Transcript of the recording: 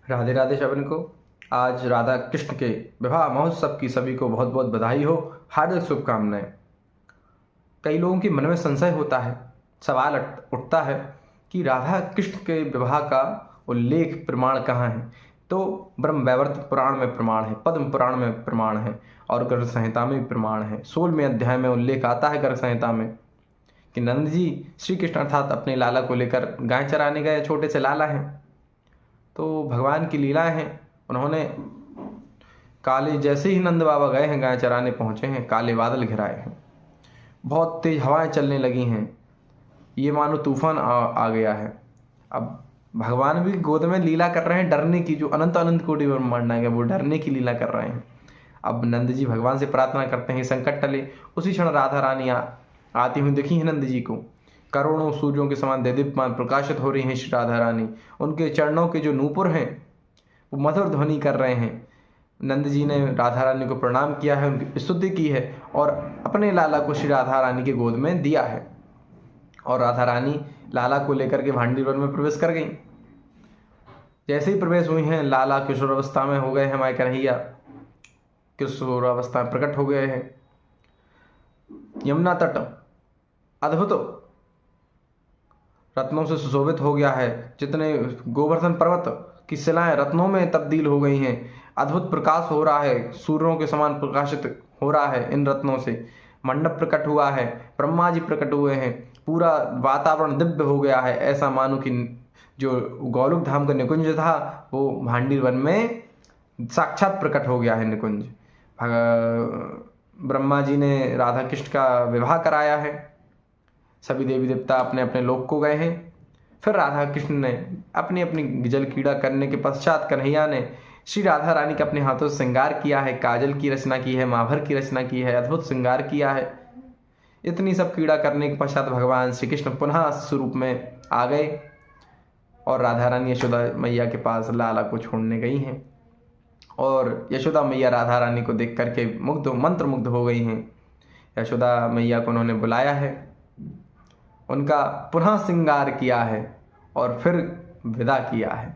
राधे राधे शबन को। आज राधा कृष्ण के विवाह महोत्सव की सभी को बहुत बहुत बधाई हो, हार्दिक शुभकामनाएं। कई लोगों के मन में संशय होता है, सवाल उठता है कि राधा कृष्ण के विवाह का उल्लेख प्रमाण कहाँ है। तो ब्रह्म वैवर्त पुराण में प्रमाण है, पद्म पुराण में प्रमाण है और गर्ग संहिता में भी प्रमाण है। 16वें अध्याय में उल्लेख आता है गर्ग संहिता में कि नंद जी श्री कृष्ण अर्थात अपने लाला को लेकर गाय चराने गए, छोटे से लाला हैं। तो भगवान की लीलाएं हैं। उन्होंने काले जैसे ही नंद बाबा गए हैं, गाय चराने पहुंचे हैं, काले बादल घिराए हैं, बहुत तेज हवाएं चलने लगी हैं, ये मानो तूफान आ गया है। अब भगवान भी गोद में लीला कर रहे हैं, डरने की, जो अनंत अनंत कोटि ब्रह्मांड है वो डरने की लीला कर रहे हैं। अब नंद जी भगवान से प्रार्थना करते हैं संकट टले। उसी क्षण राधा रानी आती हुई दिखी है नंद जी को। करोड़ों सूर्यों के समान देदीप्यमान प्रकाशित हो रही हैं श्री राधा रानी। उनके चरणों के जो नूपुर हैं वो मधुर ध्वनि कर रहे हैं। नंद जी ने राधा रानी को प्रणाम किया है, उनकी स्तुति की है और अपने लाला को श्री राधा रानी के गोद में दिया है। और राधा रानी लाला को लेकर के भांडी वन में प्रवेश कर गई। जैसे ही प्रवेश हुई हैं, लाला किशोर अवस्था में हो गए हैं, माई कन्हैया किशोर अवस्था में प्रकट हो गए हैं। यमुना तट अद्भुत रत्नों से सुशोभित हो गया है। जितने गोवर्धन पर्वत की शिलाएं रत्नों में तब्दील हो गई हैं। अद्भुत प्रकाश हो रहा है, सूर्यों के समान प्रकाशित हो रहा है इन रत्नों से। मंडप प्रकट हुआ है, ब्रह्मा जी प्रकट हुए हैं, पूरा वातावरण दिव्य हो गया है। ऐसा मानो कि जो गौलोक धाम का निकुंज था वो भांडी वन में साक्षात प्रकट हो गया है निकुंज। ब्रह्मा जी ने राधा कृष्ण का विवाह कराया है। सभी देवी देवता अपने अपने लोक को गए हैं। फिर राधा कृष्ण ने अपनी अपनी जल क्रीड़ा करने के पश्चात कन्हैया ने श्री राधा रानी के अपने हाथों से श्रृंगार किया है, काजल की रचना की है, माभर की रचना की है, अद्भुत श्रृंगार किया है। इतनी सब क्रीड़ा करने के पश्चात भगवान श्री कृष्ण पुनः स्वरूप में आ गए और राधा रानी यशोदा मैया के पास लाला को छोड़ने गई हैं। और यशोदा मैया राधा रानी को देख करके मंत्र मुग्ध हो गई हैं। यशोदा मैया को उन्होंने बुलाया है, उनका पुनः श्रृंगार किया है और फिर विदा किया है।